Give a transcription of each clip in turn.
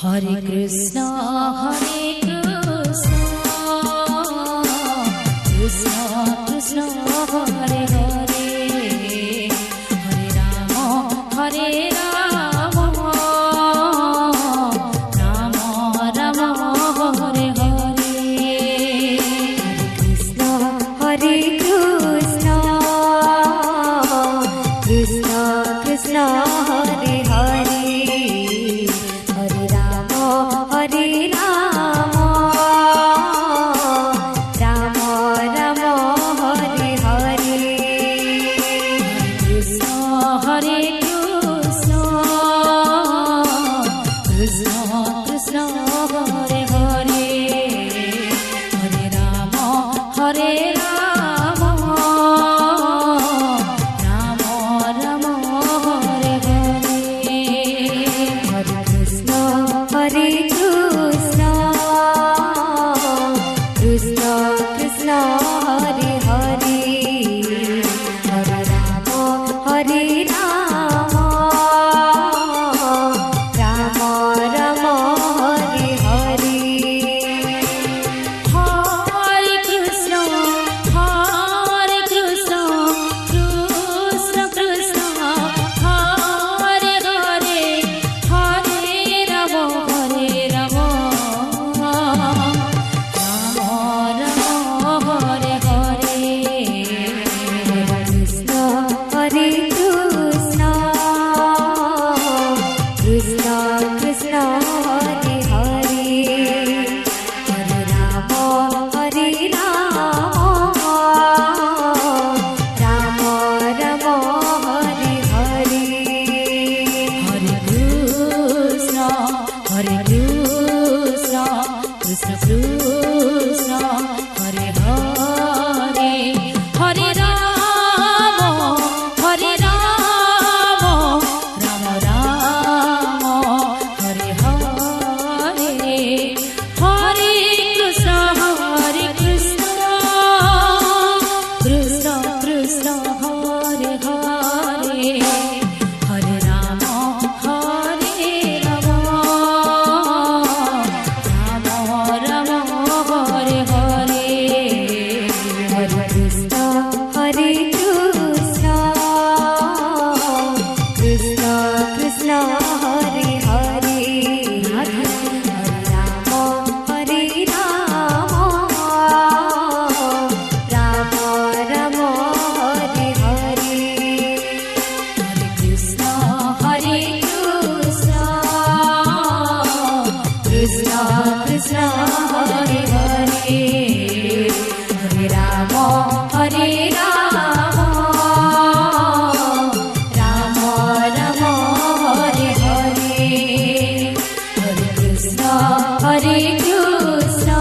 Hare Krishna, Krishna Krishna, Hare Hare, Hare Rama, Hare Rama, Rama Rama, Hare Hare. Hare Krishna, Krishna Krishna, Hare Hare, Hare Rama, Hare Rama, Rama Rama, Hare Hare. Krishna, Hare Krishna, Krishna Krishna, Hare Hare, Hare Rama, Hare Rama, Rama Rama, Hare Hare. Hare Krishna, Hare Krishna, Krishna Krishna, Hare Hare, Hare Rama, Hare Rama, Rama Rama, Hare Hare. Hare Krishna, Hare Krishna, Krishna Krishna, Hare Hare, Hare Rama, Hare Rama, Rama Rama, Hare Hare. Krishna, Hare Krishna, Krishna Krishna, Hare Hare, Hare Rama, Hare Rama, Rama Rama, Hare Hare. Hare Krishna, Hare Krishna, Krishna Krishna, Hare Hare, Hare Rama, Hare Rama, Rama Rama, Hare Hare. Hare Krishna, Hare Krishna, Krishna Krishna, Hare Hare, Hare Rama, Hare Rama, Rama Rama, Hare Hare. Hare Krishna, Hare Krishna, Krishna Krishna, Hare Hare, Hare Rama, Hare Rama, Rama Rama, Hare Hare. Hare Krishna, Hare Krishna, Krishna Krishna, Hare Hare, Hare Rama, Hare Rama, Rama Rama, Hare Hare. Hare Krishna, Hare Krishna,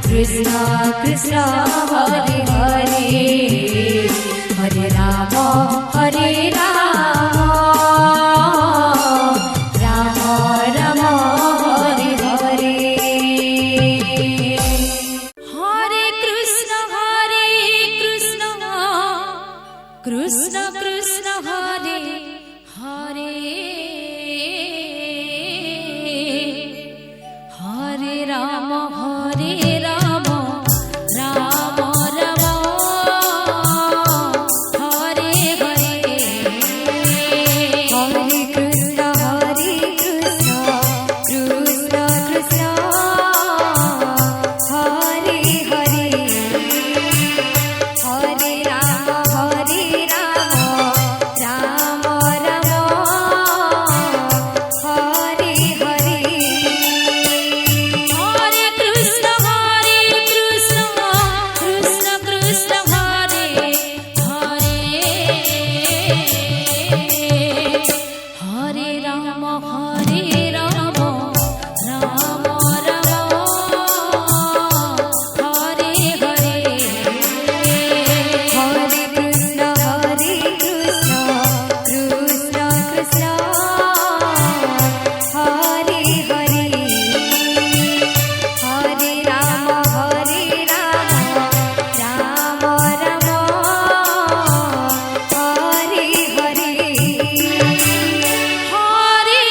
Krishna Krishna, Hare Hare, Hare Rama, Hare Rama, Rama Rama, Hare Hare. Hare Krishna, Hare Krishna, Krishna Krishna, Hare Hare, Hare Rama, Hare Rama, Rama Rama, Hare Hare. Hare Krishna, Hare Krishna, Krishna Krishna, Hare Hare, Hare Rama, Hare Rama, Rama Rama, Hare Hare. Hare Krishna, Hare Krishna, Krishna Krishna, Hare Hare, Hare Rama, Hare Rama, Rama Rama, Hare Hare. Hare Krishna, Hare Krishna, Krishna Krishna, Hare Hare, Hare Rama, Hare Rama, Rama Rama, Hare Hare. Hare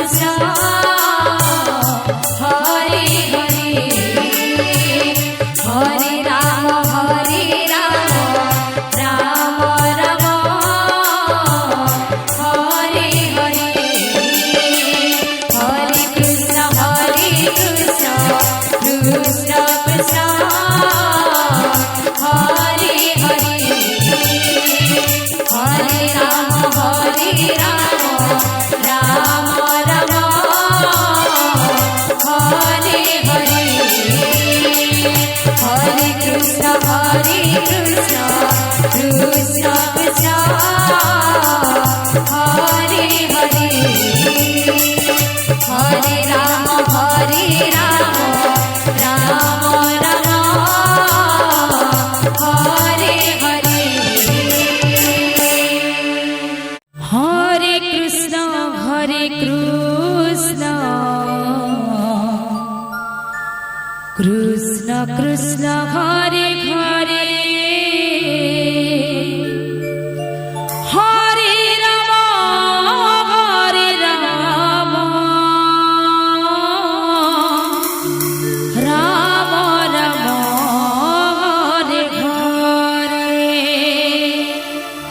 Krishna Krishna Hare Hare Hare Ram Ram Ram Hare Hare Hare Krishna Krishna Krishna Hare Hare Hare Ram Ram Ram Hare Hare Hare Krishna Krishna Krishna Hare Hare Hare Ram Ram Ram Hare Hare Hare Krishna Krishna Krishna Hare Hare Hare Ram Ram Ram Hare Hare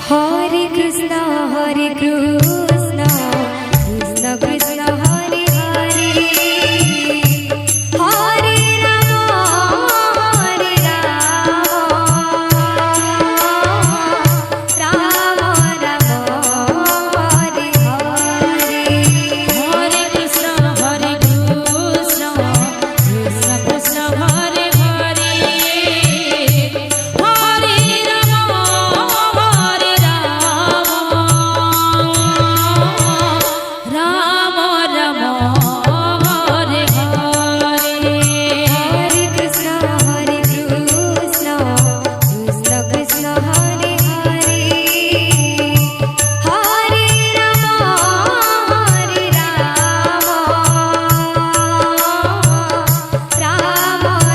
Hare Krishna Krishna Krishna Hare Hare Hare Ram Ram Hare Hare Hare Krishna Krishna Krishna Hare Hare Hare Ram Ram Ram Hare Hare Hare Krishna Krishna Krishna Hare Hare Hare Ram Ram Hare Hare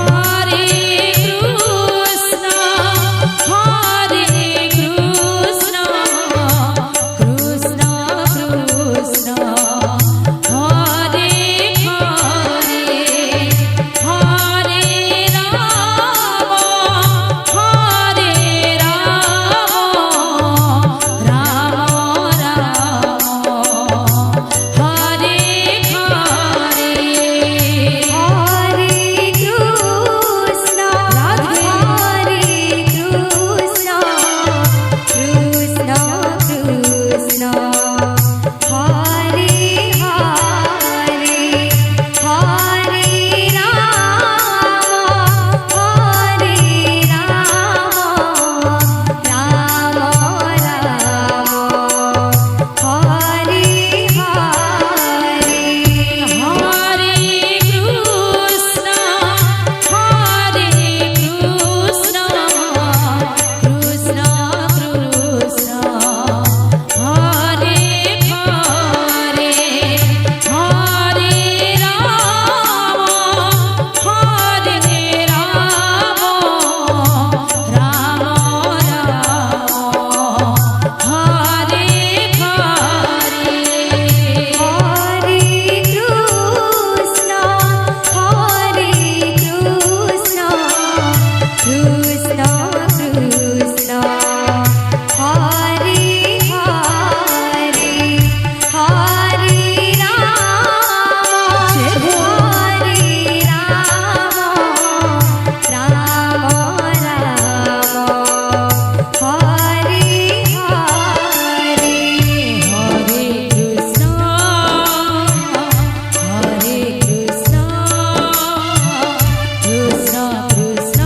Hare Krishna Krishna Krishna Hare Hare Hare Ram Ram Ram Hare Hare Hare Krishna Krishna Krishna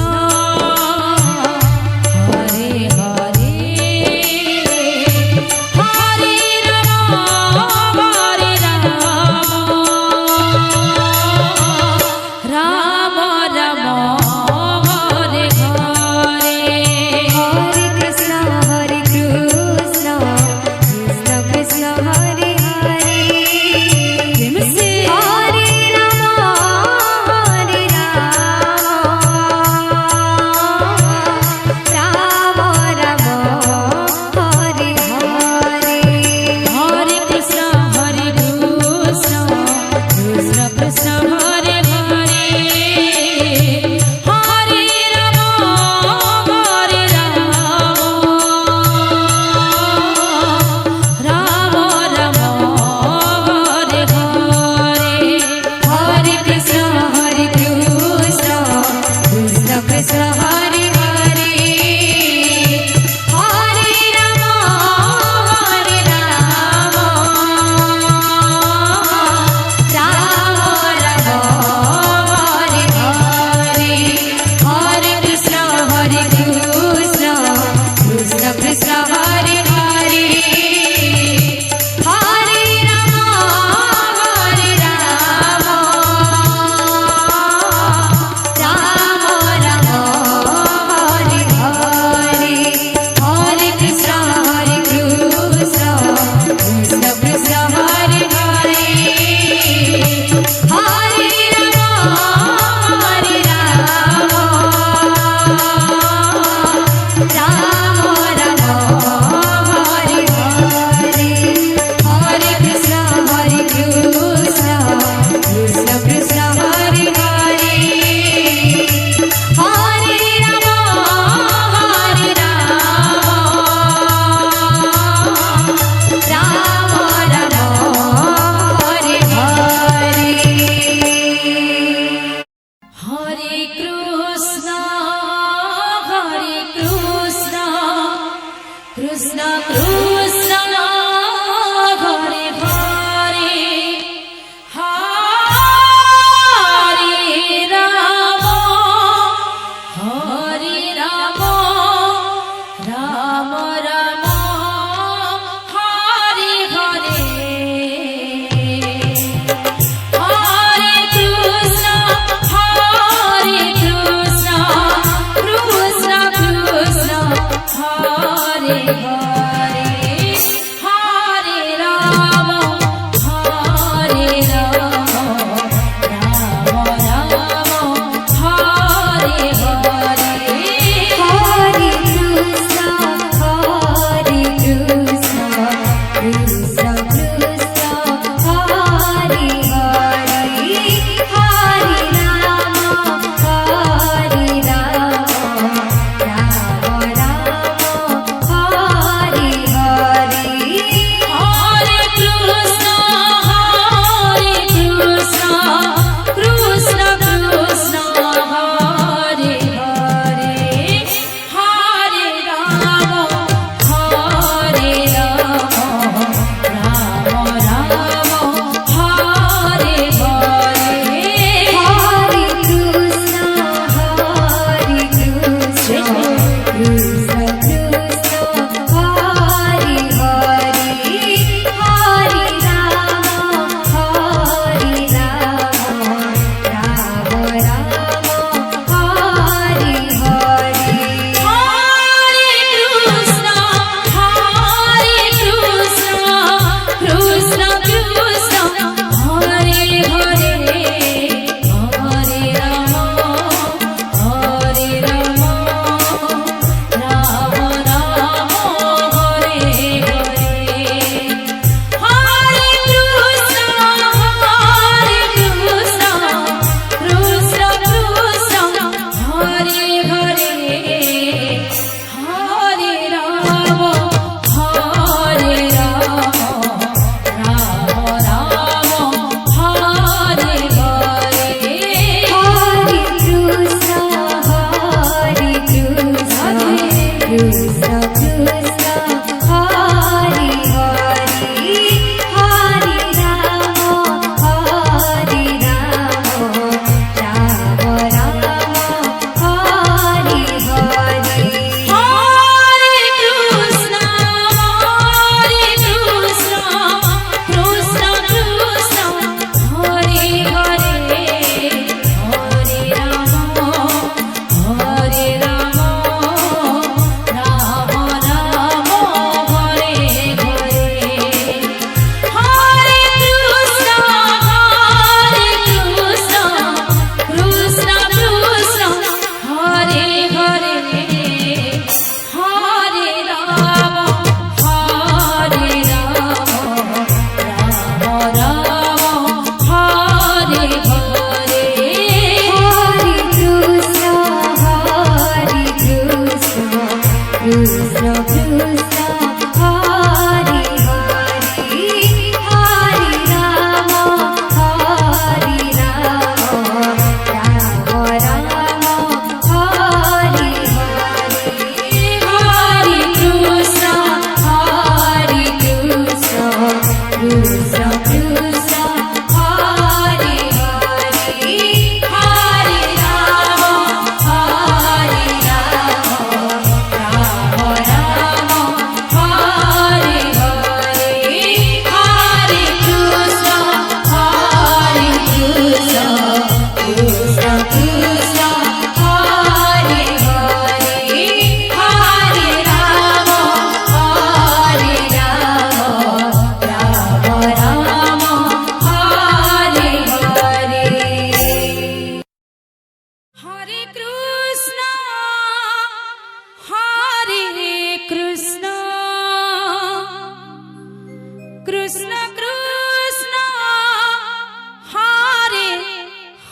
Krishna Krishna ઘરે ઘરે હરે રામ રામ રામ હરે હરે હરે કૃષ્ણ કૃષ્ણ કૃષ્ણ હરે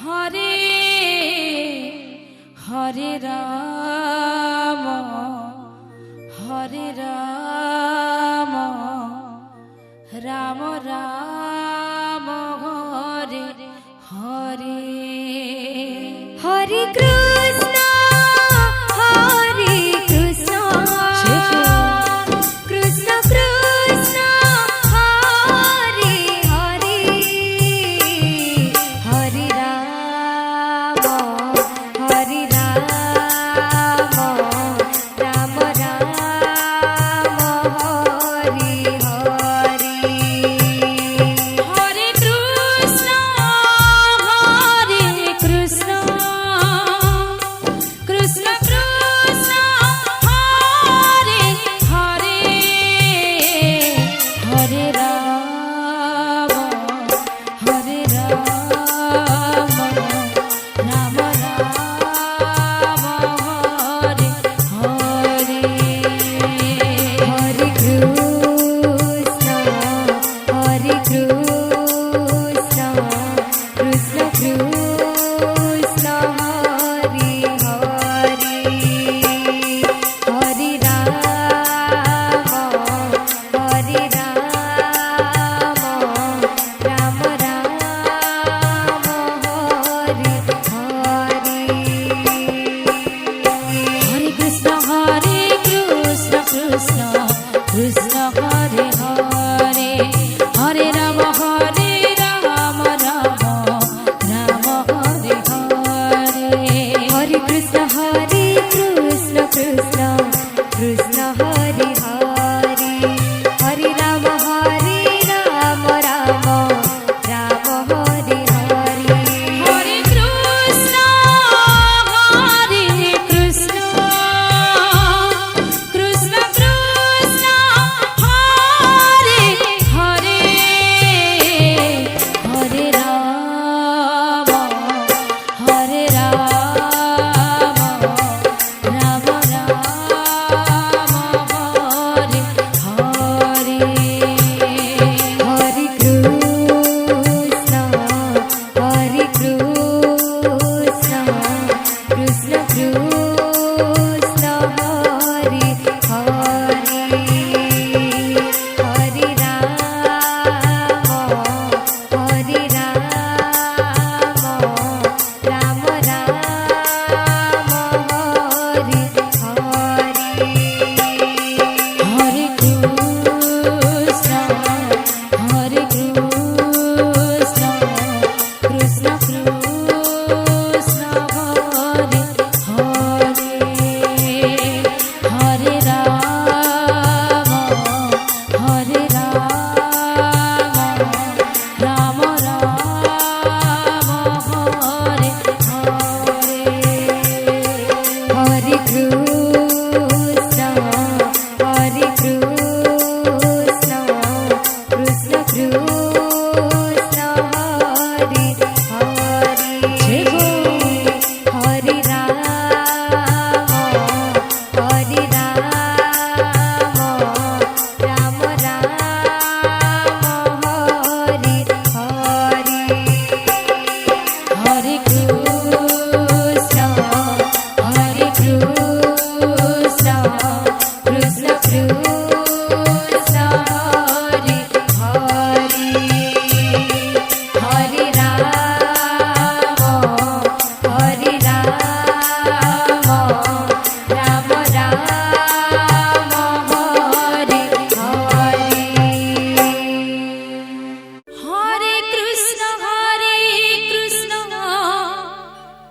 હરે હરે રામ राम राम हरे हरे हरे कृष्ण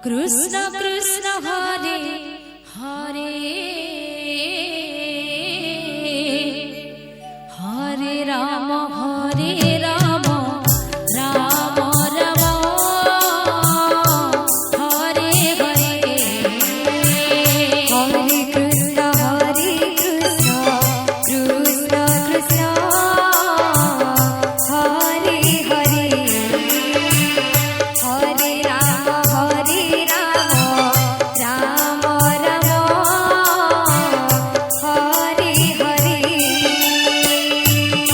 કૃષ્ણ કૃષ્ણ હરે હરે હરે રામ રામ રામ હરે હરે હરે કૃષ્ણ કૃષ્ણ કૃષ્ણ હરે હરે હરે રામ રામ રામ હરે હરે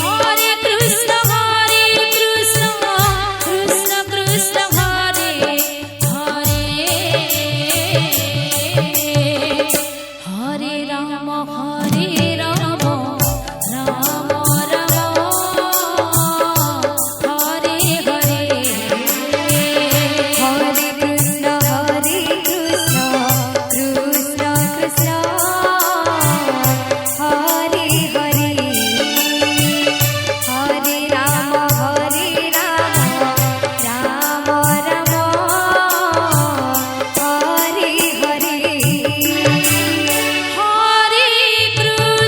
હરે કૃષ્ણ કૃષ્ણ કૃષ્ણ હરે હરે હરે રામ રામ રામ હરે હરે હરે કૃષ્ણ કૃષ્ણ કૃષ્ણ હરે હરે હરે રામ રામ રામ હરે હરે હરે કૃષ્ણ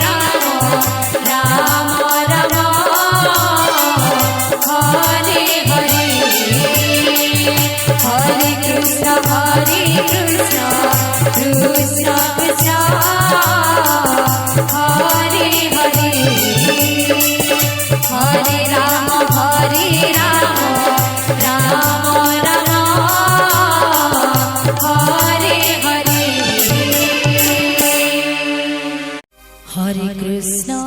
રામ રામ રામ હરે હરે હરે કૃષ્ણ કૃષ્ણ કૃષ્ણ હરે હરે હરે રામ રામ રામ હરે હરે હરે કૃષ્ણ